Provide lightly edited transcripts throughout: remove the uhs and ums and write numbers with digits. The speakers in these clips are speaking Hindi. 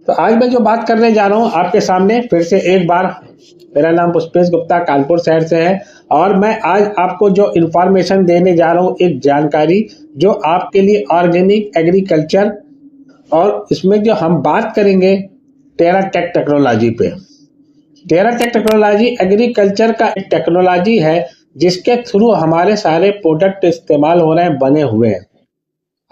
तो आज मैं जो बात करने जा रहा हूँ आपके सामने फिर से एक बार, मेरा नाम पुष्पेश गुप्ता कानपुर शहर से है और मैं आज आपको जो इन्फॉर्मेशन देने जा रहा हूँ, एक जानकारी जो आपके लिए ऑर्गेनिक एग्रीकल्चर, और इसमें जो हम बात करेंगे टेराटेक टेक्नोलॉजी पे। टेराटेक टेक्नोलॉजी एग्रीकल्चर का एक टेक्नोलॉजी है जिसके थ्रू हमारे सारे प्रोडक्ट इस्तेमाल हो रहे हैं, बने हुए हैं।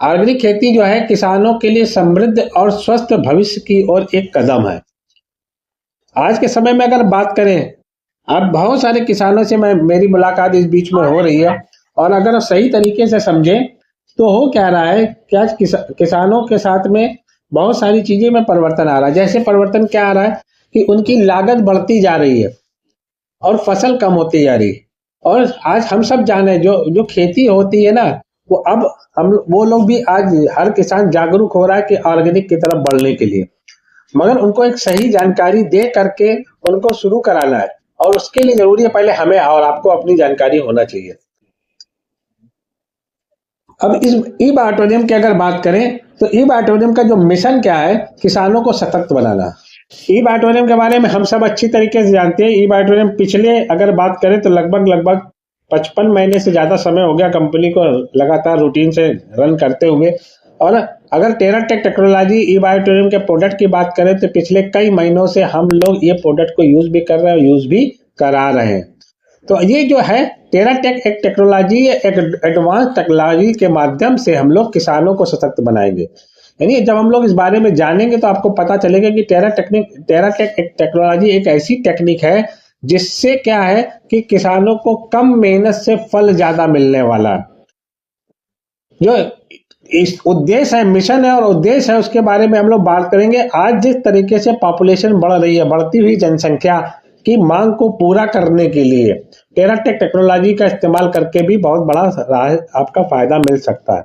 ऑर्गेनिक खेती जो है किसानों के लिए समृद्ध और स्वस्थ भविष्य की ओर एक कदम है। आज के समय में अगर बात करें, अब बहुत सारे किसानों से मेरी मुलाकात इस बीच में हो रही है और अगर आप सही तरीके से समझें तो हो क्या रहा है कि आज किसानों के साथ में बहुत सारी चीजें में परिवर्तन आ रहा है। जैसे परिवर्तन क्या आ रहा है कि उनकी लागत बढ़ती जा रही है और फसल कम होती जा रही है। और आज हम सब जाने जो खेती होती है ना, वो अब वो लोग भी, आज हर किसान जागरूक हो रहा है कि ऑर्गेनिक की तरफ बढ़ने के लिए, मगर उनको एक सही जानकारी दे करके उनको शुरू कराना है और उसके लिए जरूरी है पहले हमें और आपको अपनी जानकारी होना चाहिए। अब इस ई बायोटोनियम की अगर बात करें तो ई बायोटोनियम का जो मिशन क्या है, किसानों को सतर्क बनाना। ई बायोटोनियम के बारे में हम सब अच्छी तरीके से जानते हैं। ई बायोटोनियम पिछले अगर बात करें तो लगभग 55 महीने से ज्यादा समय हो गया कंपनी को लगातार रूटीन से रन करते हुए। और अगर टेराटेक टेक्नोलॉजी ई बायोटोनियम के प्रोडक्ट की बात करें तो पिछले कई महीनों से हम लोग ये प्रोडक्ट को यूज भी कर रहे हैं, यूज भी करा रहे हैं। तो ये जो है टेराटेक एक टेक्नोलॉजी, एक एडवांस टेक्नोलॉजी के माध्यम से हम लोग किसानों को सशक्त बनाएंगे। यानी जब हम लोग इस बारे में जानेंगे तो आपको पता चलेगा कि टेराटेक एक टेक्नोलॉजी एक ऐसी टेक्निक है जिससे क्या है कि किसानों को कम मेहनत से फल ज्यादा मिलने वाला है। जो इस उद्देश्य है, मिशन है और उद्देश्य है, उसके बारे में हम लोग बात करेंगे। आज जिस तरीके से पॉपुलेशन बढ़ रही है, बढ़ती हुई जनसंख्या की मांग को पूरा करने के लिए टेराटेक टेक्नोलॉजी का इस्तेमाल करके भी बहुत बड़ा आपका फायदा मिल सकता है।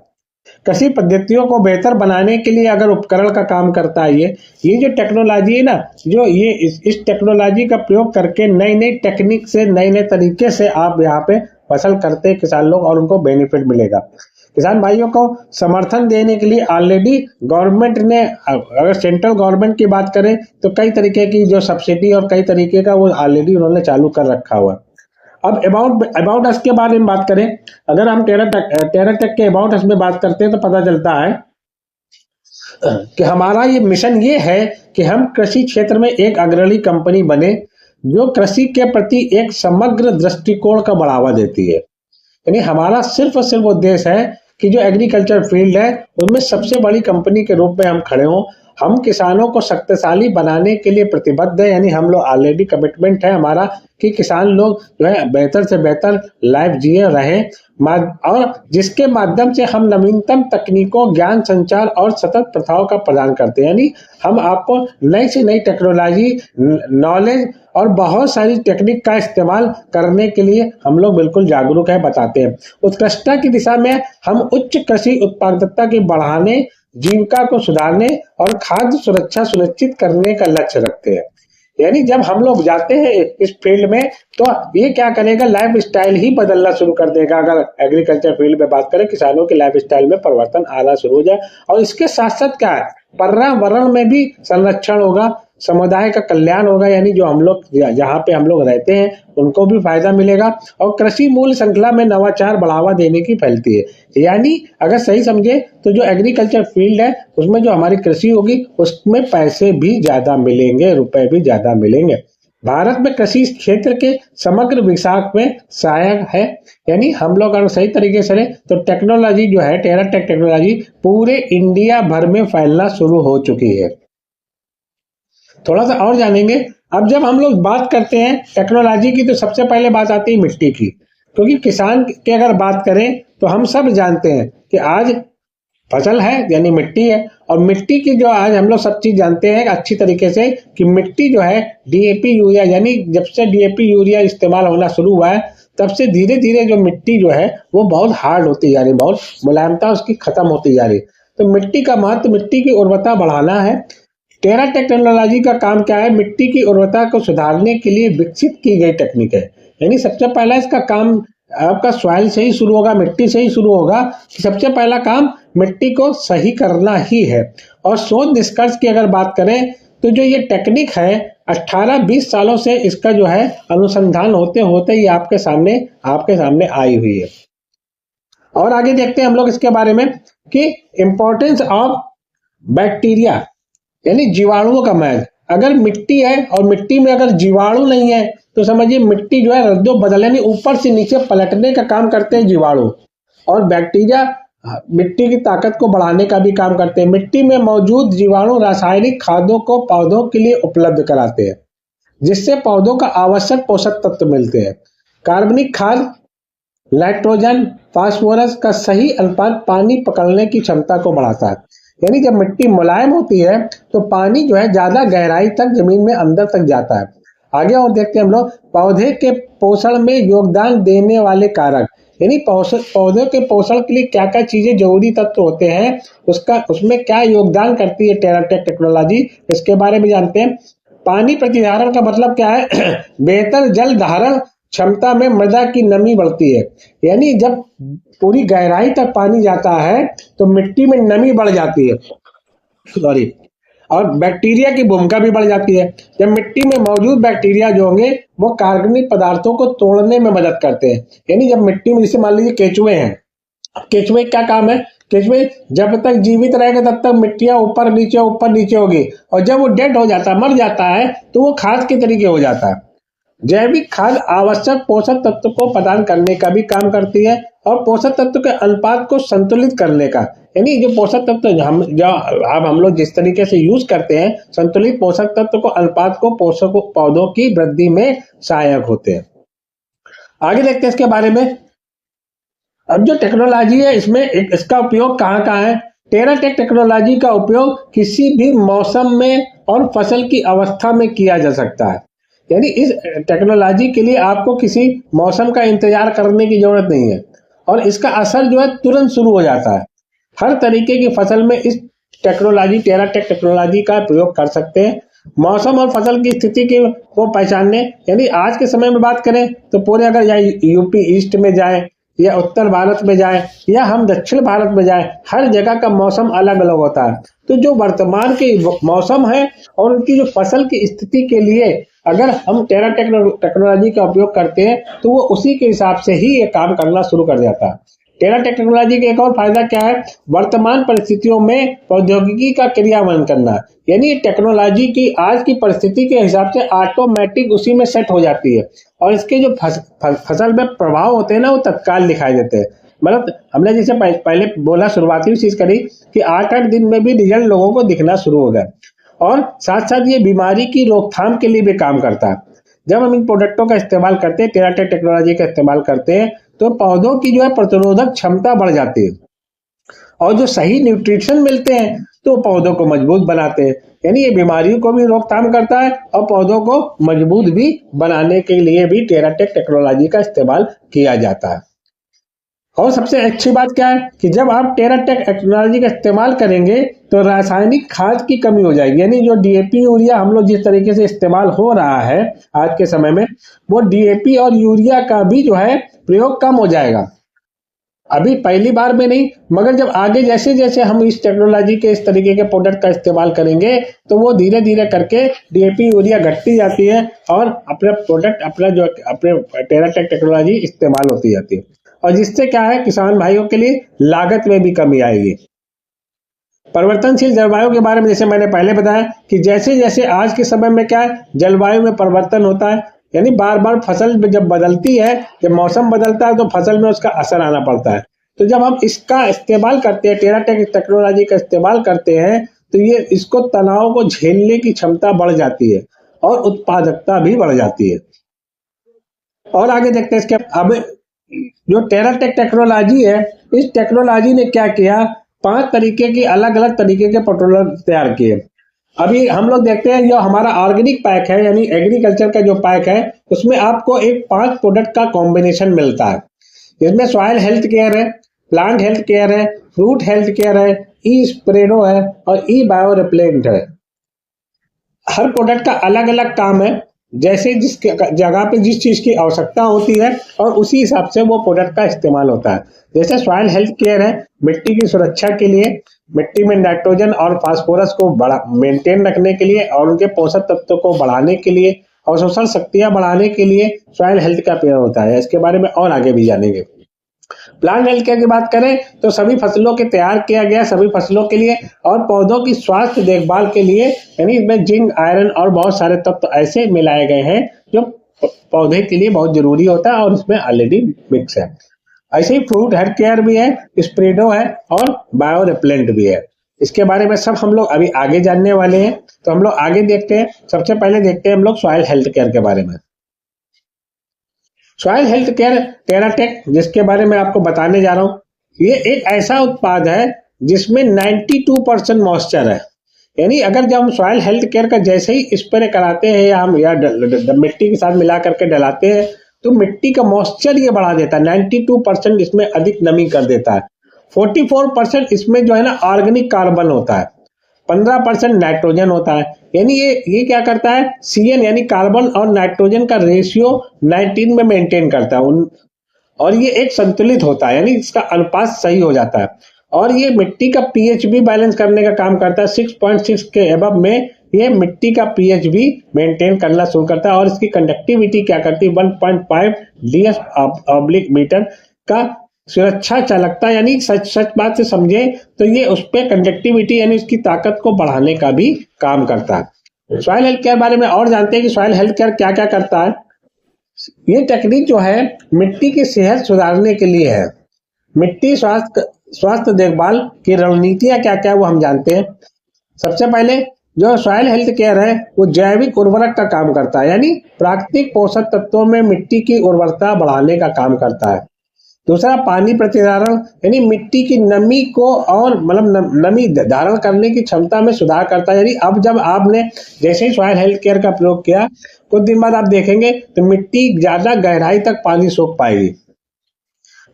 कृषि पद्धतियों को बेहतर बनाने के लिए अगर उपकरण का काम करता है ये जो टेक्नोलॉजी है ना, जो ये इस टेक्नोलॉजी का प्रयोग करके नई नई टेक्निक से, नए नए तरीके से आप यहाँ पे फसल करते हैं किसान लोग और उनको बेनिफिट मिलेगा। किसान भाइयों को समर्थन देने के लिए ऑलरेडी गवर्नमेंट ने, अगर सेंट्रल गवर्नमेंट की बात करें तो कई तरीके की जो सब्सिडी और कई तरीके का वो ऑलरेडी उन्होंने चालू कर रखा हुआ। अब अबाउट अस के बारे में बात करें, अगर हम टेराटेक के अबाउट अस में बात करते हैं तो पता चलता है कि हमारा ये मिशन ये है कि हम कृषि क्षेत्र में एक अग्रणी कंपनी बने जो कृषि के प्रति एक समग्र दृष्टिकोण का बढ़ावा देती है। यानी हमारा सिर्फ और सिर्फ उद्देश्य है कि जो एग्रीकल्चर फील्ड है उनमें सबसे बड़ी कंपनी के रूप में हम खड़े हों। हम किसानों को शक्तिशाली बनाने के लिए प्रतिबद्ध है। यानी हम लोग ऑलरेडी कमिटमेंट है हमारा कि किसान लोग जो है बेहतर से बेहतर लाइफ जिए रहें, और जिसके माध्यम से हम नवीनतम तकनीकों, ज्ञान संचार और सतत प्रथाओं का प्रदान करते हैं। यानी हम आपको नई से नई टेक्नोलॉजी, नॉलेज और बहुत सारी टेक्निक का इस्तेमाल करने के लिए हम लोग बिल्कुल जागरूक है, बताते हैं। उत्कृष्टता की दिशा में हम उच्च कृषि उत्पादकता के बढ़ाने, जीविका को सुधारने और खाद्य सुरक्षा सुनिश्चित करने का लक्ष्य रखते हैं। यानी जब हम लोग जाते हैं इस फील्ड में तो ये क्या करेगा, लाइफ स्टाइल ही बदलना शुरू कर देगा। अगर एग्रीकल्चर फील्ड में बात करें, किसानों की लाइफ स्टाइल में परिवर्तन आना शुरू हो जाए और इसके साथ साथ क्या है, पर्यावरण में भी संरक्षण होगा, समुदाय का कल्याण होगा। यानी जो हम लोग जहाँ पे हम लोग रहते हैं उनको भी फायदा मिलेगा और कृषि मूल्य श्रृंखला में नवाचार बढ़ावा देने की फैलती है। यानी अगर सही समझे तो जो एग्रीकल्चर फील्ड है उसमें जो हमारी कृषि होगी उसमें पैसे भी ज्यादा मिलेंगे, रुपए भी ज्यादा मिलेंगे। भारत में कृषि क्षेत्र के समग्र विकास में सहायक है। यानी हम लोग अगर सही तरीके से तो टेक्नोलॉजी जो है, टेराटेक टेक्नोलॉजी पूरे इंडिया भर में फैलना शुरू हो चुकी है। थोड़ा सा और जानेंगे। अब जब हम लोग बात करते हैं टेक्नोलॉजी की तो सबसे पहले बात आती है मिट्टी की, क्योंकि किसान की अगर बात करें तो हम सब जानते हैं कि आज फसल है यानी मिट्टी है, और मिट्टी की जो आज हम लोग सब चीज जानते हैं अच्छी तरीके से कि मिट्टी जो है डीएपी यूरिया, यानी जब से डीएपी यूरिया इस्तेमाल होना शुरू हुआ है तब से धीरे धीरे जो मिट्टी जो है वो बहुत हार्ड होती जा रही, बहुत मुलायमता उसकी खत्म होती जा रही। तो मिट्टी का महत्व, मिट्टी की उर्वरता बढ़ाना है। टेराटेक टेक्नोलॉजी का काम क्या है, मिट्टी की उर्वरता को सुधारने के लिए विकसित की गई टेक्निक है। यानी सबसे पहला इसका काम आपका सॉइल से ही शुरू होगा, मिट्टी से ही शुरू होगा कि सबसे पहला काम मिट्टी को सही करना ही है। और शोध निष्कर्ष की अगर बात करें तो जो ये टेक्निक है 18-20 सालों से इसका जो है अनुसंधान होते होते ही आपके सामने आई हुई है। और आगे देखते हैं हम लोग इसके बारे में कि इंपॉर्टेंस ऑफ बैक्टीरिया यानी जीवाणुओं का महत्व। अगर मिट्टी है और मिट्टी में अगर जीवाणु नहीं है तो समझिए मिट्टी जो है रद्दो बदल यानी ऊपर से नीचे पलटने का काम करते हैं जीवाणु। और बैक्टीरिया मिट्टी की ताकत को बढ़ाने का भी काम करते हैं। मिट्टी में मौजूद जीवाणु रासायनिक खादों को पौधों के लिए उपलब्ध कराते हैं, जिससे पौधों का आवश्यक पोषक तत्व मिलते हैं। कार्बनिक खाद, नाइट्रोजन, फास्फोरस का सही अनुपात पानी पकड़ने की क्षमता को बढ़ाता है। यानी जब मिट्टी मुलायम होती है तो पानी जो है ज्यादा गहराई तक जमीन में अंदर तक जाता है। आगे और देखते हैं हम लोग पौधे के पोषण में योगदान देने वाले कारक, यानी पौधे के पोषण के लिए क्या क्या चीजें जरूरी तत्व होते हैं, उसमें क्या योगदान करती है टेराटेक टेक्नोलॉजी, इसके बारे में जानते हैं। पानी प्रतिधारण का मतलब क्या है? बेहतर जल धारण क्षमता में मृदा की नमी बढ़ती है। यानी जब पूरी गहराई तक पानी जाता है तो मिट्टी में नमी बढ़ जाती है, सॉरी, और बैक्टीरिया की भूमिका भी बढ़ जाती है। जब मिट्टी में मौजूद बैक्टीरिया जो होंगे वो कार्बनिक पदार्थों को तोड़ने में मदद करते हैं। यानी जब मिट्टी में, जैसे मान लीजिए केचुए हैं, केचुए क्या काम है? केचुए जब तक जीवित रहेगा तब तक मिट्टियां ऊपर नीचे होगी, और जब वो डेड हो जाता है, मर जाता है, तो वो खाद के तरीके हो जाता है। जैविक खाद आवश्यक पोषक तत्व को प्रदान करने का भी काम करती है और पोषक तत्व के अनुपात को संतुलित करने का, यानी जो पोषक तत्व हम लोग जिस तरीके से यूज करते हैं, संतुलित पोषक तत्व को अनुपात को पोषक पौधों की वृद्धि में सहायक होते हैं। आगे देखते हैं इसके बारे में। अब जो टेक्नोलॉजी है इसमें इसका उपयोग कहाँ है? टेराटेक टेक्नोलॉजी का उपयोग किसी भी मौसम में और फसल की अवस्था में किया जा सकता है। यानी इस टेक्नोलॉजी के लिए आपको किसी मौसम का इंतजार करने की जरूरत नहीं है और इसका असर जो है तुरंत शुरू हो जाता है। हर तरीके की फसल में इस टेक्नोलॉजी, टेराटेक टेक्नोलॉजी का प्रयोग कर सकते हैं। मौसम और फसल की स्थिति को पहचानने, यानी आज के समय में बात करें तो पूरे अगर यूपी ईस्ट में जाए या उत्तर भारत में जाए या हम दक्षिण भारत में जाए, हर जगह का मौसम अलग अलग होता है। तो जो वर्तमान के मौसम है और उनकी जो फसल की स्थिति के लिए अगर हम टेराटेक टेक्नोलॉजी का उपयोग करते हैं तो वो उसी के हिसाब से ही ये काम करना शुरू कर जाता है। टेराटेक टेक्नोलॉजी का एक और फायदा क्या है? वर्तमान परिस्थितियों में प्रौद्योगिकी का क्रियान्वयन करना। यानी टेक्नोलॉजी की आज की परिस्थिति के हिसाब से ऑटोमेटिक उसी में सेट हो जाती है और इसके जो फसल में प्रभाव होते हैं ना, वो तत्काल दिखाई देते हैं। मतलब हमने जैसे पहले बोला, शुरुआती चीज करी कि 8-8 दिन में भी रिजल्ट लोगों को दिखना शुरू हो गया। और साथ साथ ये बीमारी की रोकथाम के लिए भी काम करता है। जब हम इन प्रोडक्टों का इस्तेमाल करते हैं, टेराटेक टेक्नोलॉजी का इस्तेमाल करते हैं, तो पौधों की जो है प्रतिरोधक क्षमता बढ़ जाती है और जो सही न्यूट्रिशन मिलते हैं तो पौधों को मजबूत बनाते हैं। यानी ये बीमारियों को भी रोकथाम करता है और पौधों को मजबूत भी बनाने के लिए भी टेराटेक टेक्नोलॉजी का इस्तेमाल किया जाता है। और सबसे अच्छी बात क्या है कि जब आप टेराटेक टेक्नोलॉजी का इस्तेमाल करेंगे तो रासायनिक खाद की कमी हो जाएगी। यानी जो डीएपी यूरिया हम लोग जिस तरीके से इस्तेमाल हो रहा है आज के समय में, वो डीएपी और यूरिया का भी जो है प्रयोग कम हो जाएगा। अभी पहली बार में नहीं, मगर जब आगे जैसे जैसे हम इस टेक्नोलॉजी के इस तरीके के प्रोडक्ट का इस्तेमाल करेंगे तो वो धीरे धीरे करके डीएपी यूरिया घटती जाती है और अपना टेराटेक टेक्नोलॉजी इस्तेमाल होती जाती है। और जिससे क्या है, किसान भाइयों के लिए लागत में भी कमी आएगी। परिवर्तनशील जलवायु के बारे में जैसे मैंने पहले बताया कि जैसे जैसे आज के समय में क्या है, जलवायु में परिवर्तन होता है, यानी बार बार फसल जब बदलती है, जब मौसम बदलता है तो फसल में उसका असर आना पड़ता है। तो जब हम इसका इस्तेमाल करते हैं, टेराटेक टेक्नोलॉजी का इस्तेमाल करते हैं, तो ये इसको तनाव को झेलने की क्षमता बढ़ जाती है और उत्पादकता भी बढ़ जाती है। और आगे देखते हैं इसके अब जो टेराटेक टेक्नोलॉजी है, इस टेक्नोलॉजी ने क्या किया, 5 तरीके की अलग अलग तरीके के पेट्रोलर तैयार किए। अभी हम लोग देखते हैं जो हमारा ऑर्गेनिक पैक है, यानी एग्रीकल्चर का जो पैक है, उसमें आपको एक 5 प्रोडक्ट का कॉम्बिनेशन मिलता है। इसमें सॉइल हेल्थ केयर है, प्लांट हेल्थ केयर है, फ्रूट हेल्थ केयर है, ई स्प्रेडो है और ई बायो रिपेलेंट है। हर प्रोडक्ट का अलग अलग काम है, जैसे जिस जगह पे जिस चीज की आवश्यकता होती है और उसी हिसाब से वो प्रोडक्ट का इस्तेमाल होता है। जैसे सॉइल हेल्थ केयर है मिट्टी की सुरक्षा के लिए, मिट्टी में नाइट्रोजन और फास्फोरस को बड़ा मेंटेन रखने के लिए और उनके पोषक तत्वों को बढ़ाने के लिए और शोषण शक्तियां बढ़ाने के लिए सॉइल हेल्थ का प्रयोग होता है। इसके बारे में और आगे भी जानेंगे। प्लांट हेल्थ केयर की बात करें तो सभी फसलों के तैयार किया गया सभी फसलों के लिए और पौधों की स्वास्थ्य देखभाल के लिए, यानी इसमें जिंक, आयरन और बहुत सारे तत्व ऐसे मिलाए गए हैं जो पौधे के लिए बहुत जरूरी होता है और इसमें ऑलरेडी मिक्स है। ऐसे ही फ्रूट हेल्थ केयर भी है, स्प्रेडो है और बायो रिपेलेंट भी है। इसके बारे में सब हम लोग अभी आगे जानने वाले हैं। तो हम लोग आगे देखते हैं। सबसे पहले देखते हैं हम लोग सॉइल हेल्थ केयर के बारे में। सॉइल हेल्थ केयर टेराटेक, जिसके बारे में आपको बताने जा रहा हूँ, ये एक ऐसा उत्पाद है जिसमें 92% मॉइस्चर है। यानी अगर जब हम सॉइल हेल्थ केयर का जैसे ही स्प्रे कराते हैं या हम मिट्टी के साथ मिला करके डलाते हैं तो मिट्टी का मॉइस्चर ये बढ़ा देता है। 92% इसमें अधिक नमी कर देता है। 44% इसमें जो है ना ऑर्गेनिक कार्बन होता है, 15% नाइट्रोजन होता है। यानी ये क्या करता है, CN यानी कार्बन और नाइट्रोजन का रेशियो 19 में मेंटेन करता है और ये एक संतुलित होता है, यानी इसका अनुपात सही हो जाता है। और ये मिट्टी का pH भी बैलेंस करने का काम करता है। 6.6 के अबव में ये मिट्टी का pH भी मेंटेन करना शुरू करता है और इसकी कंडक्टिविटी क्या करती है, 1.5 ds/मीटर का सुरक्षा चालकता, यानी सच बात से समझे तो ये उस पे कंडक्टिविटी यानी उसकी ताकत को बढ़ाने का भी काम करता है। सॉइल हेल्थ केयर बारे में और जानते हैं कि सॉइल हेल्थ केयर क्या क्या करता है। ये टेक्निक जो है मिट्टी की सेहत सुधारने के लिए है। मिट्टी स्वास्थ्य देखभाल की रणनीतियां क्या क्या वो हम जानते हैं। सबसे पहले जो सॉइल हेल्थ केयर है वो जैविक उर्वरक का काम करता है, यानी प्राकृतिक पोषक तत्वों में मिट्टी की उर्वरता बढ़ाने का काम करता है। दूसरा पानी प्रतिधारण, यानी मिट्टी की नमी को और मतलब नमी धारण करने की क्षमता में सुधार करता है। यानी अब जब आपने जैसे ही सॉइल हेल्थ केयर का प्रयोग किया कुछ दिन बाद आप देखेंगे तो मिट्टी ज्यादा गहराई तक पानी सोख पाएगी।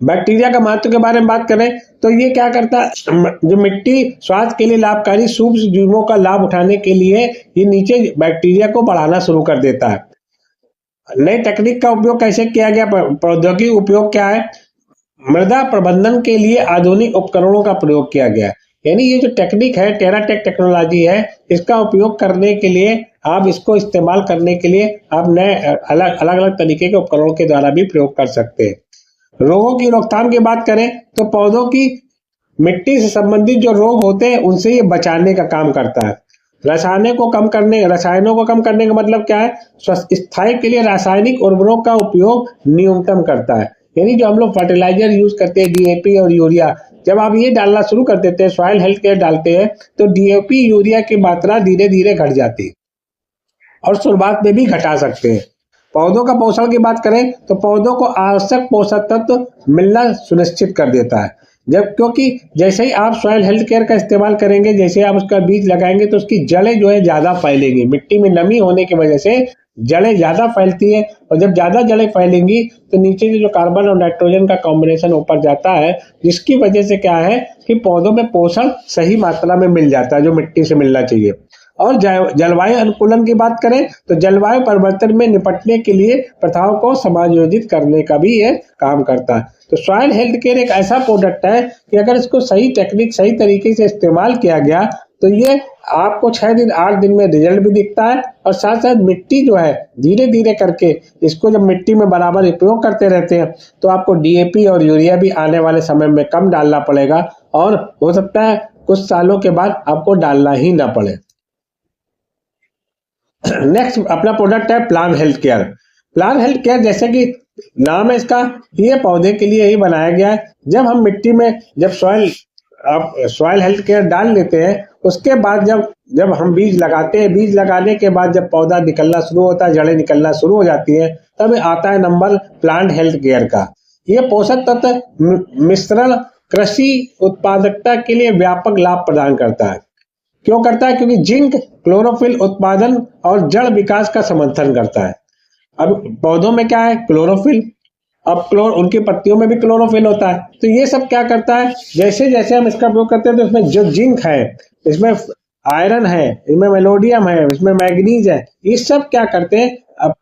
बैक्टीरिया का महत्व के बारे में बात करें तो ये क्या करता है, जो मिट्टी स्वास्थ्य के लिए लाभकारी सूक्ष्म जीवों का लाभ उठाने के लिए ये नीचे बैक्टीरिया को बढ़ाना शुरू कर देता है। नई तकनीक का उपयोग कैसे किया गया, प्रौद्योगिकी उपयोग क्या है, मृदा प्रबंधन के लिए आधुनिक उपकरणों का प्रयोग किया गया। यानी ये जो टेक्निक है टेराटेक टेक्नोलॉजी है, इसका उपयोग करने के लिए आप इसको इस्तेमाल करने के लिए आप नए अलग अलग तरीके के उपकरणों के द्वारा भी प्रयोग कर सकते हैं। रोगों की रोकथाम की बात करें तो पौधों की मिट्टी से संबंधित जो रोग होते हैं उनसे ये बचाने का काम करता है। रसायनों को कम करने का मतलब क्या है, स्थायी के लिए रासायनिक उर्वरकों का उपयोग न्यूनतम करता है। यानी जो हम लोग फर्टिलाइजर यूज करते हैं DAP और यूरिया, जब आप ये डालना शुरू कर देते हैं, सॉइल हेल्थ केयर डालते हैं तो DAP यूरिया की मात्रा धीरे धीरे घट जाती है और शुरुआत में भी घटा सकते हैं। पौधों का पोषण की बात करें तो पौधों को आवश्यक पोषक तत्व मिलना सुनिश्चित कर देता है। जब क्योंकि जैसे ही आप सॉइल हेल्थ केयर का इस्तेमाल करेंगे, जैसे आप उसका बीज लगाएंगे तो उसकी जड़ें जो है ज्यादा फैलेंगी। मिट्टी में नमी होने की वजह से जड़ें ज्यादा फैलती है और जब ज्यादा जड़ें फैलेंगी तो नीचे जो कार्बन और नाइट्रोजन का कॉम्बिनेशन ऊपर जाता है, जिसकी वजह से क्या है कि पौधों में पोषण सही मात्रा में मिल जाता है जो मिट्टी से मिलना चाहिए। और जलवायु अनुकूलन की बात करें तो जलवायु परिवर्तन में निपटने के लिए प्रथाओं को समायोजित करने का भी ये काम करता है। तो सॉइल हेल्थ केयर एक ऐसा प्रोडक्ट है कि अगर इसको सही टेक्निक सही तरीके से इस्तेमाल किया गया तो ये आपको 6 दिन 8 दिन में रिजल्ट भी दिखता है और साथ साथ मिट्टी जो है धीरे धीरे करके इसको जब मिट्टी में बराबर उपयोग करते रहते हैं तो आपको DAP और यूरिया भी आने वाले समय में कम डालना पड़ेगा और हो सकता है कुछ सालों के बाद आपको डालना ही ना पड़े। नेक्स्ट अपना प्रोडक्ट है plant health care. Plant health care जैसे कि नाम है इसका, ये पौधे के लिए ही बनाया गया है। जब हम मिट्टी में जब सॉइल हेल्थ केयर डाल लेते हैं उसके बाद जब हम बीज लगाते हैं, बीज लगाने के बाद जब पौधा निकलना शुरू होता है, जड़ें निकलना शुरू हो जाती है, तब आता है नंबर प्लांट हेल्थ केयर का। ये पोषक तत्व मिश्रण कृषि उत्पादकता के लिए व्यापक लाभ प्रदान करता है। क्यों करता है? क्योंकि जिंक क्लोरोफिल उत्पादन और जड़ विकास का समर्थन करता है। अब पौधों में क्या है, क्लोरोफिल, अब उनकी पत्तियों में भी क्लोरोफिल होता है। तो ये सब क्या करता है, जैसे जैसे हम इसका उपयोग करते हैं तो इसमें जो जिंक है, इसमें आयरन है, इनमें मेलोडियम है, इसमें मैग्नीज है, ये सब क्या करते हैं, अब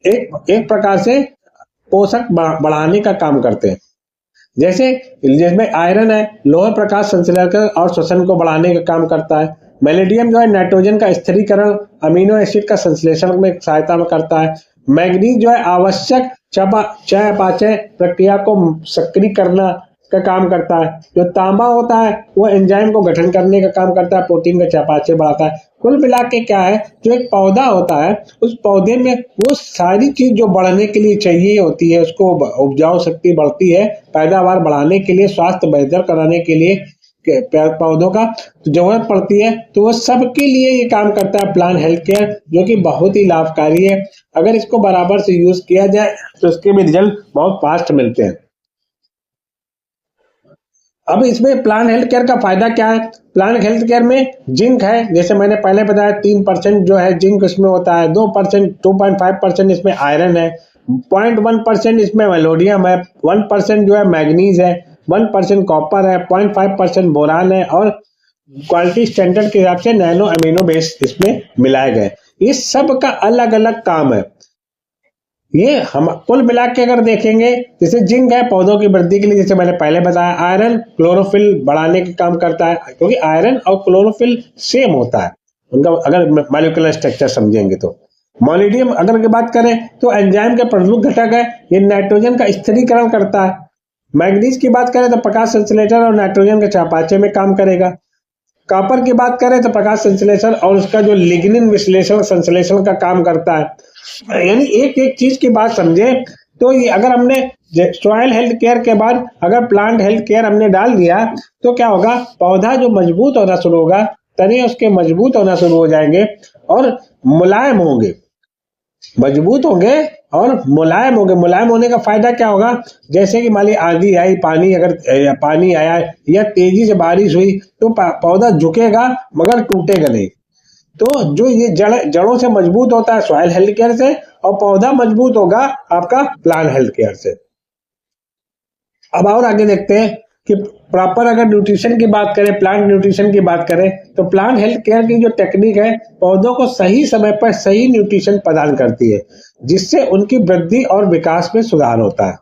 एक प्रकार से पोषक बढ़ाने का काम करते हैं। जैसे जिसमें आयरन है, लोह प्रकाश संश्लेषण और श्वसन को बढ़ाने का काम करता है। मेलेडियम जो है नाइट्रोजन का स्थिरीकरण, अमीनो एसिड का संश्लेषण में सहायता में करता है। मैग्नीज जो है आवश्यक चयापचय प्रक्रिया को सक्रिय करना का काम करता है। जो तांबा होता है वो एंजाइम को गठन करने का काम करता है, प्रोटीन का चयापचय बढ़ाता है। कुल मिला के क्या है, जो एक पौधा होता है उस पौधे में वो सारी चीज जो बढ़ने के लिए चाहिए होती है, उसको उपजाऊ शक्ति बढ़ती है, पैदावार बढ़ाने के लिए, स्वास्थ्य बेहतर कराने के लिए पौधों का जरूरत पड़ती है, तो वो सबके लिए ये काम करता है प्लांट हेल्थ केयर, जो कि बहुत ही लाभकारी है। अगर इसको बराबर से यूज किया जाए तो इसके भी रिजल्ट बहुत फास्ट मिलते हैं। अब इसमें प्लांट हेल्थ केयर का फायदा क्या है? प्लांट हेल्थ केयर में जिंक है, जैसे मैंने पहले बताया 3% जो है जिंक इसमें होता है, 2% 2.5% इसमें आयरन है, 0.1% इसमें मेलोडियम है, 1% जो है मैग्नीज है, 1% कॉपर है, 0.5% बोरान है, और क्वालिटी स्टैंडर्ड के हिसाब से नैनो अमीनो बेस इसमें मिलाए गए। इस सब का अलग अलग काम है। ये हम कुल मिला के अगर देखेंगे, जैसे जिंक है पौधों की वृद्धि के लिए, जैसे मैंने पहले बताया, आयरन क्लोरोफिल बढ़ाने का काम करता है, क्योंकि आयरन और क्लोरोफिल सेम होता है उनका, अगर मॉलिक्यूलर स्ट्रक्चर समझेंगे तो। मोलिडियम अगर की बात करें तो एंजाइम के प्रमुख घटक है, ये नाइट्रोजन का स्थिरीकरण करता है। मैग्नीज की बात करें तो प्रकाश संश्लेषण और नाइट्रोजन के चयापचय में काम करेगा। कॉपर की बात करें तो प्रकाश संश्लेषण और उसका जो लिग्निन विश्लेषण संश्लेषण का काम करता है। यानी एक एक चीज की बात समझे तो ये अगर हमने सॉइल हेल्थ केयर के बाद अगर प्लांट हेल्थ केयर हमने डाल दिया तो क्या होगा, पौधा जो मजबूत होना शुरू होगा, तने उसके मजबूत होना शुरू हो जाएंगे और मुलायम होंगे, मजबूत होंगे और मुलायम होंगे। मुलायम होने का फायदा क्या होगा, जैसे कि मान ली आंधी आई, पानी आया या तेजी से बारिश हुई तो पौधा झुकेगा मगर टूटेगा नहीं। तो जो ये जड़ों से मजबूत होता है सॉइल हेल्थ केयर से, और पौधा मजबूत होगा आपका प्लांट हेल्थ केयर से। अब और आगे देखते हैं कि प्रॉपर अगर न्यूट्रिशन की बात करें, प्लांट न्यूट्रिशन की बात करें, तो प्लांट हेल्थ केयर की जो टेक्निक है पौधों को सही समय पर सही न्यूट्रिशन प्रदान करती है, जिससे उनकी वृद्धि और विकास में सुधार होता है।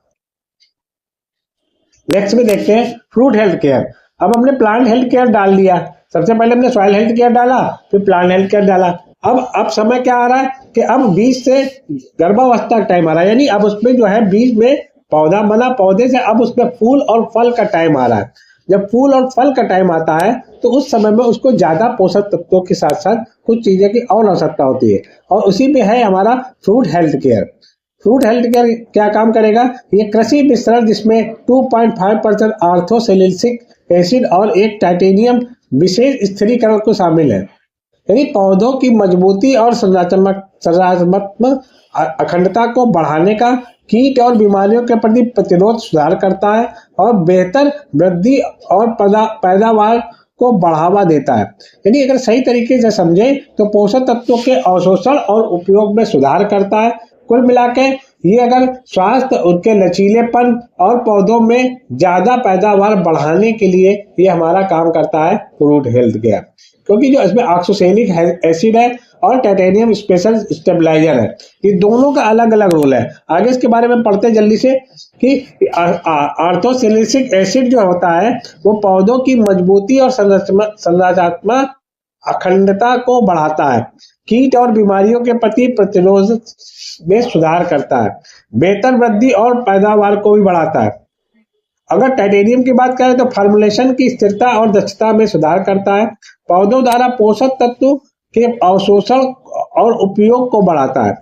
नेक्स्ट में देखते हैं फ्रूट हेल्थ केयर। अब हमने प्लांट हेल्थ केयर डाल दिया, सबसे पहले हमने सॉइल हेल्थ केयर डाला, फिर प्लांट हेल्थ केयर डाला। अब समय क्या आ रहा है कि अब बीज से गर्भावस्था का टाइम आ रहा है, यानी अब उसमें जो है बीज में पौधा बना, पौधे से अब उसमें फूल और फल का टाइम आ रहा है। जब फूल और फल का टाइम आता है तो उस समय में उसको ज्यादा पोषक तत्वों के साथ साथ कुछ चीजें की और आवश्यकता होती है, और उसी में है हमारा fruit health care. Fruit health care क्या काम करेगा, ये कृषि मिश्रण जिसमें 2.5% आर्थोसेलिसिक एसिड और एक टाइटेनियम विशेष स्थिरीकरण को शामिल है, यानी पौधों की मजबूती और संरचनात्मक अखंडता को बढ़ाने का, कीट और बीमारियों के प्रति प्रतिरोध सुधार करता है और बेहतर वृद्धि और पैदावार को बढ़ावा देता है। यानी अगर सही तरीके से समझे तो पोषक तत्वों के अवशोषण और उपयोग में सुधार करता है। कुल मिलाके ये अगर स्वास्थ्य, उनके लचीलेपन और पौधों में ज्यादा पैदावार बढ़ाने के लिए ये हमारा काम करता है फ्रूट हेल्थ केयर, क्योंकि जो इसमें ऑक्सोसेलिक एसिड है और टाइटेनियम स्पेशल स्टेबलाइजर है, ये दोनों का अलग अलग रोल है। आगे इसके बारे में पढ़ते जल्दी से कि आर्थोसेलिसिक एसिड जो होता है वो पौधों की मजबूती और संरचनात्मक अखंडता को बढ़ाता है, कीट और बीमारियों के प्रति प्रतिरोध में सुधार करता है, बेहतर वृद्धि और पैदावार को भी बढ़ाता है। अगर टाइटेनियम की बात करें तो फॉर्मुलेशन की स्थिरता और दक्षता में सुधार करता है, पौधों द्वारा पोषक तत्व के अवशोषण और उपयोग को बढ़ाता है,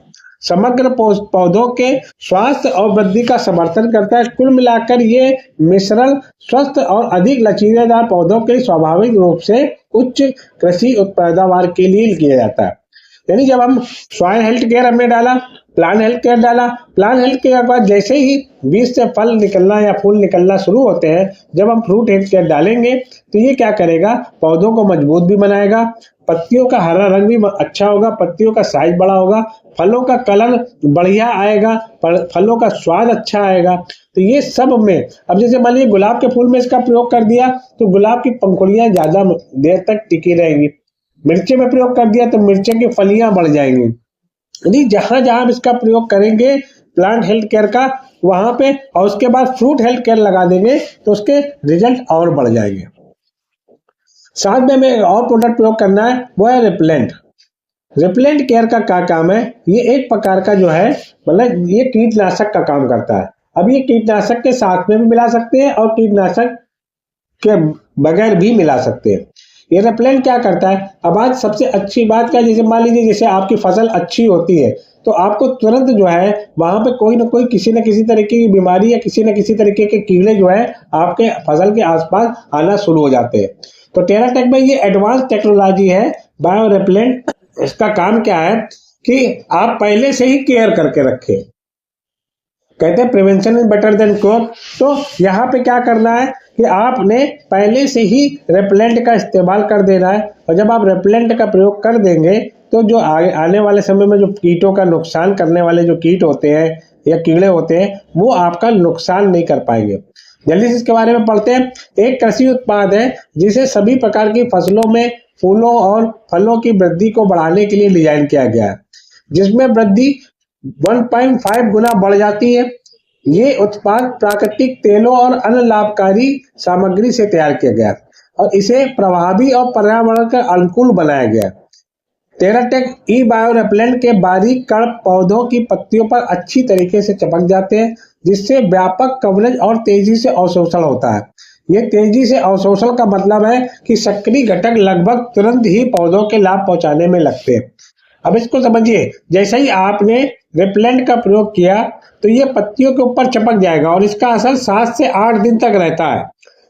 समग्र पौधों के स्वास्थ्य और वृद्धि का समर्थन करता है। कुल मिलाकर ये मिश्रण स्वस्थ और अधिक लचीलेदार पौधों के स्वाभाविक रूप से उच्च कृषि पैदावार के लिए किया जाता है। यानी जब हम सॉइल हेल्थ केयर हमने डाला, प्लांट हेल्थ केयर डाला, प्लांट हेल्थ केयर के बाद जैसे ही बीज से फल निकलना या फूल निकलना शुरू होते हैं, जब हम फ्रूट हेल्थ केयर डालेंगे तो ये क्या करेगा, पौधों को मजबूत भी बनाएगा, पत्तियों का हरा रंग भी अच्छा होगा, पत्तियों का साइज बड़ा होगा, फलों का कलर बढ़िया आएगा, फलों का स्वाद अच्छा आएगा। तो ये सब में अब जैसे मान लीजिए गुलाब के फूल में इसका प्रयोग कर दिया तो गुलाब की पंखुड़ियां ज्यादा देर तक टिकी रहेंगी, मिर्ची में प्रयोग कर दिया तो मिर्ची की फलियां बढ़ जाएंगी। यानी जहां जहां आप इसका प्रयोग करेंगे प्लांट हेल्थ केयर का वहां पे, और उसके बाद फ्रूट हेल्थ केयर लगा देंगे तो उसके रिजल्ट और बढ़ जाएंगे। साथ में हमें और प्रोडक्ट प्रयोग करना है, वो है रिपेलेंट। रिपेलेंट केयर का क्या काम है, ये एक प्रकार का जो है मतलब ये कीटनाशक का काम करता है। अब ये कीटनाशक के साथ में भी मिला सकते हैं और कीटनाशक के बगैर भी मिला सकते हैं। ये रिपेलेंट क्या करता है, अब आज सबसे अच्छी बात क्या है, जैसे मान लीजिए जैसे आपकी फसल अच्छी होती है तो आपको तुरंत जो है वहां पे कोई ना कोई किसी न किसी तरीके की बीमारी या किसी न किसी तरीके के कीड़े जो है आपके फसल के आसपास आना शुरू हो जाते हैं। तो टेराटेक में ये एडवांस टेक्नोलॉजी है बायो रिपेलेंट। इसका काम क्या है कि आप पहले से ही केयर करके रखें। कहते हैं prevention is better than cure. तो यहाँ पे क्या करना है कि आपने पहले से ही रेपेलेंट का इस्तेमाल कर देना है, और जब आप रेपेलेंट का प्रयोग कर देंगे तो जो आने वाले समय में जो कीटों का नुकसान करने वाले जो कीट होते हैं या कीड़े होते हैं वो आपका नुकसान नहीं कर पाएंगे। जल्दी से इसके बारे में पढ़ते हैं। एक कृषि उत्पाद है जिसे सभी प्रकार की फसलों में फूलों और फलों की वृद्धि को बढ़ाने के लिए डिजाइन किया गया है, जिसमें वृद्धि 1.5 गुना बढ़ जाती है। ये उत्पाद प्राकृतिक तेलों और अन्य लाभकारी सामग्री से तैयार किया गया और इसे प्रभावी और पर्यावरण के अनुकूल बनाया गया। टेराटेक ई बायो रेपेलेंट के बारीक कण पौधों की पत्तियों पर अच्छी तरीके से चिपक जाते हैं, जिससे व्यापक कवरेज और तेजी से अवशोषण होता है। ये तेजी से अवशोषण का मतलब है कि सक्रिय घटक लगभग तुरंत ही पौधों के लाभ पहुंचाने में लगते हैं। अब इसको समझिए, जैसे ही आपने रेपेलेंट का प्रयोग किया तो ये पत्तियों के ऊपर चिपक जाएगा और इसका असर 7 से 8 दिन तक रहता है।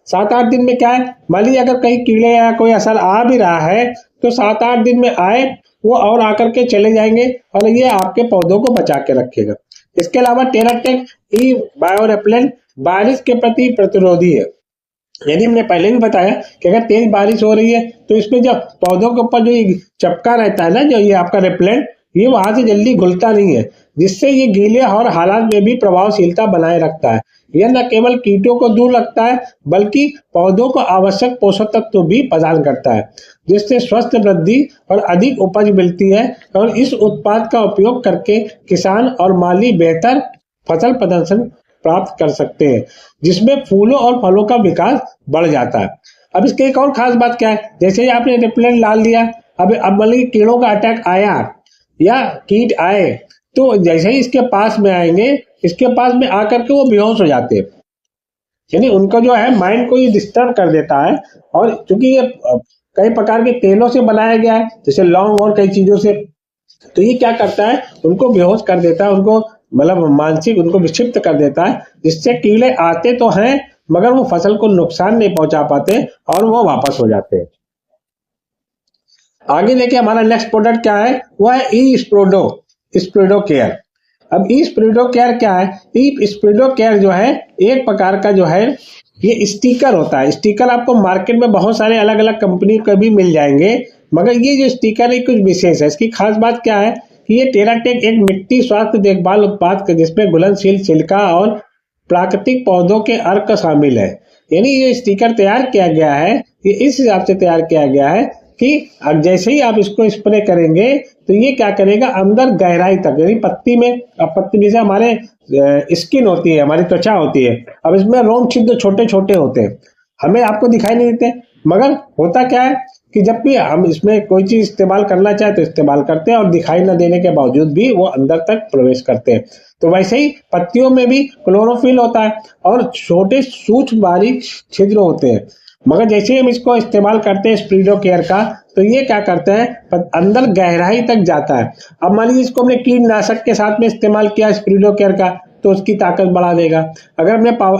7-8 दिन में क्या है, मान लीजिए अगर कहीं कीड़े या कोई असर आ भी रहा है तो 7-8 दिन में आए वो और आकर के चले जाएंगे और ये आपके पौधों को बचा के रखेगा। इसके अलावा टेराटेक ई बायो रेपेलेंट बारिश के प्रति प्रतिरोधी है। यानी हमने पहले भी बताया कि अगर तेज बारिश हो रही है तो इसमें जो पौधों के ऊपर जो ये चपका रहता है ना, जो ये आपका रेपेलेंट, ये वहां से जल्दी घुलता नहीं है, जिससे ये गीले और हालात में भी प्रभावशीलता बनाए रखता है। यह न केवल कीटों को दूर रखता है बल्कि पौधों को आवश्यक पोषक तत्व भी प्रदान करता है, जिससे स्वस्थ वृद्धि और अधिक उपज मिलती है। और इस उत्पाद का उपयोग करके किसान और माली बेहतर फसल प्रदर्शन प्राप्त कर सकते हैं, जिसमें फूलों और फलों का विकास बढ़ जाता है। अब इसके एक और खास बात क्या है, जैसे ही आपने रेपेलेंट डाल दिया, अब मान लीजिए कीड़ों का अटैक आया या कीट आए तो जैसे ही इसके पास में आएंगे, इसके पास में आकर के वो बेहोश हो जाते हैं। यानी उनका जो है माइंड को ये डिस्टर्ब कर देता है। और क्योंकि ये कई प्रकार के तेलों से बनाया गया है, जैसे लौंग और कई चीजों से, तो ये क्या करता है, उनको बेहोश कर देता है, उनको मतलब मानसिक उनको विक्षिप्त कर देता है, जिससे कीड़े आते तो हैं मगर वो फसल को नुकसान नहीं पहुंचा पाते और वो वापस हो जाते हैं। आगे देखिए हमारा नेक्स्ट प्रोडक्ट क्या है, वो है ई स्प्रेडो केयर। अब ई स्प्रेडो केयर क्या है, ई स्प्रेडो केयर जो है एक प्रकार का जो है ये स्टिकर होता है। स्टिकर आपको मार्केट में बहुत सारे अलग अलग कंपनी के भी मिल जाएंगे, मगर ये जो स्टिकर है कुछ विशेष है। इसकी खास बात क्या है कि ये टेराटेक एक मिट्टी स्वास्थ्य देखभाल उत्पाद जिसमें घुलनशील सिलिका और प्राकृतिक पौधों के अर्क शामिल है। यानी ये स्टिकर तैयार किया गया है, ये इस हिसाब से तैयार किया गया है कि जैसे ही आप इसको स्प्रे करेंगे तो ये क्या करेगा, अंदर गहराई तक, यानी पत्ती में, अब पत्ती जैसे हमारे स्किन होती है, हमारी त्वचा होती है, अब इसमें रोम छिद्र छोटे छोटे होते हैं, हमें आपको दिखाई नहीं देते, मगर होता क्या है कि जब भी हम इसमें कोई चीज इस्तेमाल करना चाहे तो इस्तेमाल करते हैं और दिखाई न देने के बावजूद भी वो अंदर तक प्रवेश करते हैं। तो वैसे ही पत्तियों में भी क्लोरोफिल होता है और छोटे सूक्ष्म बारीक छिद्र होते हैं, मगर जैसे ही हम इसको इस्तेमाल करते हैं स्प्रेडो केयर का, तो ये क्या करते हैं, अंदर गहराई तक जाता है। अब मान लीजिए इसको हमने कीटनाशक के साथ में इस्तेमाल किया स्प्रेडो केयर का तो उसकी ताकत बढ़ा देगा। अगर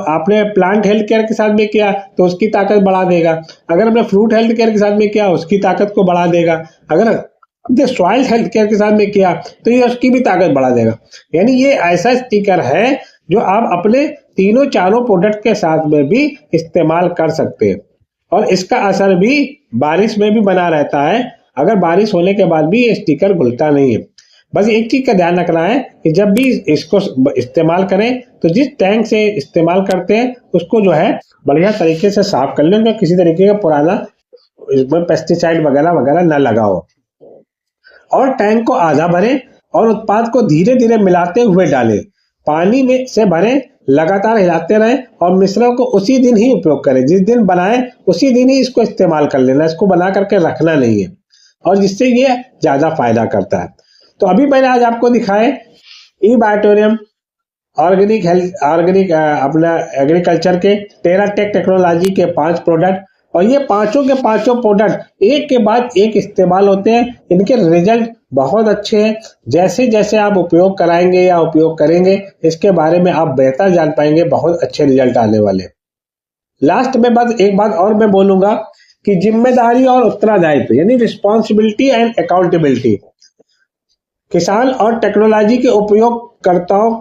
आपने प्लांट हेल्थ केयर के साथ में किया तो उसकी ताकत बढ़ा देगा। अगर हमने फ्रूट हेल्थ केयर के साथ में किया उसकी ताकत को बढ़ा देगा। अगर हमने सॉइल हेल्थ केयर के साथ में किया तो ये उसकी भी ताकत बढ़ा देगा। यानी ये ऐसा स्टिकर है जो आप अपने तीनों चारों प्रोडक्ट के साथ में भी इस्तेमाल कर सकते हैं और इसका असर भी बारिश में भी बना रहता है। अगर बारिश होने के बाद भी ये स्टिकर घुलता नहीं है। बस एक चीज का ध्यान रखना है कि जब भी इसको इस्तेमाल करें तो जिस टैंक से इस्तेमाल करते हैं उसको जो है बढ़िया तरीके से साफ कर लें, किसी तरीके का पुराना इसमें पेस्टिसाइड वगैरह वगैरह न लगाओ। और टैंक को आधा भरें और उत्पाद को धीरे धीरे मिलाते हुए डालें। पानी में से भरें, लगातार हिलाते रहें और मिश्रण को उसी दिन ही उपयोग करें। जिस दिन बनाएं उसी दिन ही इसको इस्तेमाल कर लेना, इसको बना करके रखना नहीं है, और जिससे ये ज़्यादा फायदा करता है। तो अभी मैंने आज आपको दिखाए ई-बायोटोरियम ऑर्गेनिक अपना एग्रीकल्चर के टेराटेक टेक्नोलॉजी के 5 प्रोडक्ट, और ये पांचों के पांचों प्रोडक्ट एक के बाद एक इस्तेमाल होते हैं। इनके रिजल्ट बहुत अच्छे हैं। जैसे जैसे आप उपयोग कराएंगे या उपयोग करेंगे, इसके बारे में आप बेहतर जान पाएंगे, बहुत अच्छे रिजल्ट आने वाले। लास्ट में बस एक बात और मैं बोलूंगा कि जिम्मेदारी और उत्तरदायित्व यानी रिस्पॉन्सिबिलिटी एंड अकाउंटेबिलिटी, किसान और टेक्नोलॉजी के उपयोगकर्ताओं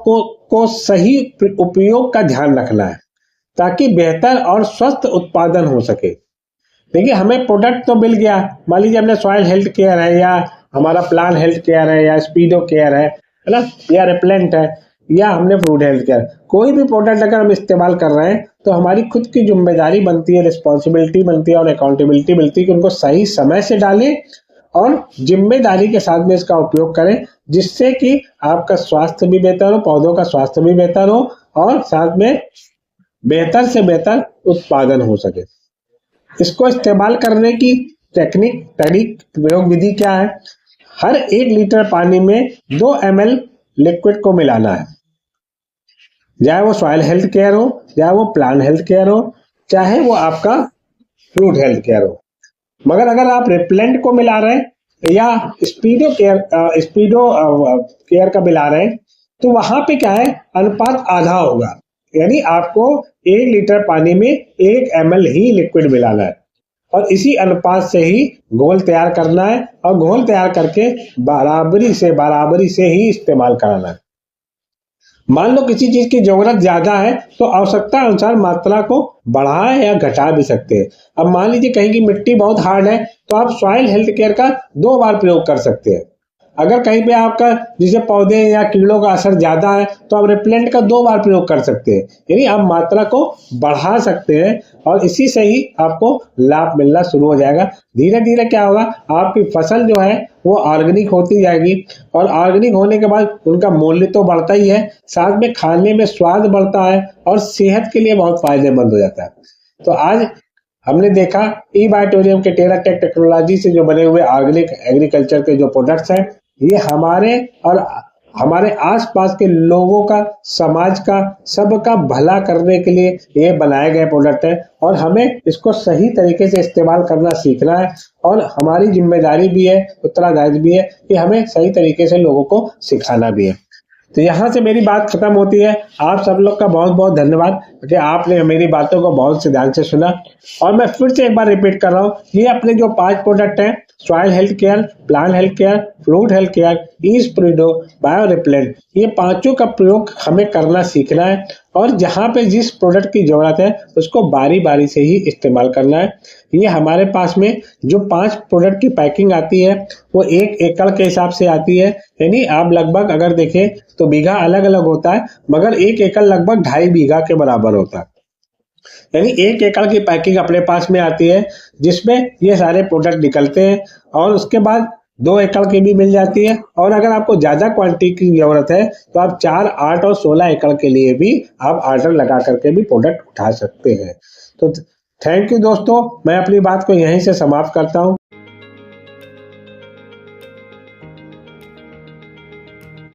को सही उपयोग का ध्यान रखना है ताकि बेहतर और स्वस्थ उत्पादन हो सके। देखिए, हमें प्रोडक्ट तो मिल गया, मान लीजिए हमने सॉइल हेल्थ केयर है, या हमारा प्लांट हेल्थ केयर है, या स्पीडो केयर है ना, या रिपेलेंट है, या हमने फ्रूट हेल्थ केयर, कोई भी प्रोडक्ट अगर हम इस्तेमाल कर रहे हैं तो हमारी खुद की जिम्मेदारी बनती है, रिस्पॉन्सिबिलिटी बनती है और अकाउंटेबिलिटी मिलती है कि उनको सही समय से डालें और जिम्मेदारी के साथ में इसका उपयोग करें, जिससे कि आपका स्वास्थ्य भी बेहतर हो, पौधों का स्वास्थ्य भी बेहतर हो, और साथ में बेहतर से बेहतर उत्पादन हो सके। इसको इस्तेमाल करने की प्रयोग विधि क्या है? हर 1 लीटर पानी में 2 ml लिक्विड को मिलाना है, चाहे वो सॉइल हेल्थ केयर हो, चाहे वो प्लांट हेल्थ केयर हो, चाहे वो आपका फ्रूट हेल्थ केयर हो। मगर अगर आप रिपेलेंट को मिला रहे हैं या स्पीडो केयर का मिला रहे हैं, तो वहां पे क्या है, अनुपात आधा होगा, यानी आपको 1 लीटर पानी में 1 ml ही लिक्विड मिलाना है, और इसी अनुपात से ही घोल तैयार करना है, और घोल तैयार करके बराबरी से ही इस्तेमाल कराना है। मान लो किसी चीज की जरूरत ज्यादा है तो आवश्यकता अनुसार मात्रा को बढ़ा या घटा भी सकते हैं। अब मान लीजिए कहीं की मिट्टी बहुत हार्ड है तो आप सॉइल हेल्थ केयर का 2 बार प्रयोग कर सकते हैं। अगर कहीं पे आपका जैसे पौधे या कीड़ों का असर ज्यादा है तो आप रिपेलेंट का 2 बार प्रयोग कर सकते हैं, यानी आप मात्रा को बढ़ा सकते हैं, और इसी से ही आपको लाभ मिलना शुरू हो जाएगा। धीरे धीरे क्या होगा, आपकी फसल जो है वो ऑर्गेनिक होती जाएगी, और ऑर्गेनिक होने के बाद उनका मूल्य तो बढ़ता ही है, साथ में खाने में स्वाद बढ़ता है और सेहत के लिए बहुत फायदेमंद हो जाता है। तो आज हमने देखा ई-बायोटोरियम के टेराटेक टेक्नोलॉजी से जो बने हुए ऑर्गेनिक एग्रीकल्चर के जो प्रोडक्ट्स हैं, ये हमारे और हमारे आसपास के लोगों का, समाज का, सबका भला करने के लिए ये बनाए गए प्रोडक्ट है, और हमें इसको सही तरीके से इस्तेमाल करना सीखना है, और हमारी जिम्मेदारी भी है, उत्तरदायित्व भी है कि हमें सही तरीके से लोगों को सिखाना भी है। तो यहाँ से मेरी बात खत्म होती है। आप सब लोग का बहुत बहुत धन्यवाद कि आपने मेरी बातों को बहुत से ध्यान से सुना। और मैं फिर से एक बार रिपीट कर रहा हूँ, ये अपने जो 5 प्रोडक्ट हैं, soil health care, plant health care, fruit health care, e speedo, bio repellent, ये पांचों का प्रयोग हमें करना सीखना है, और जहाँ पे जिस प्रोडक्ट की जरूरत है उसको बारी बारी से ही इस्तेमाल करना है। ये हमारे पास में जो 5 प्रोडक्ट की पैकिंग आती है वो 1 एकड़ के हिसाब से आती है, यानी आप लगभग अगर देखें तो बीघा अलग अलग होता है, मगर 1 एकड़ लगभग 2.5 बीघा के बराबर होता है, यानी 1 एकड़ की पैकिंग अपने पास में आती है, जिसमें ये सारे प्रोडक्ट निकलते हैं। और उसके बाद 2 एकड़ की भी मिल जाती है, और अगर आपको ज्यादा क्वांटिटी की जरूरत है तो आप 4, 8 और 16 एकड़ के लिए भी आप ऑर्डर लगा करके भी प्रोडक्ट उठा सकते हैं। तो थैंक यू दोस्तों, मैं अपनी बात को यहीं से समाप्त करता हूं।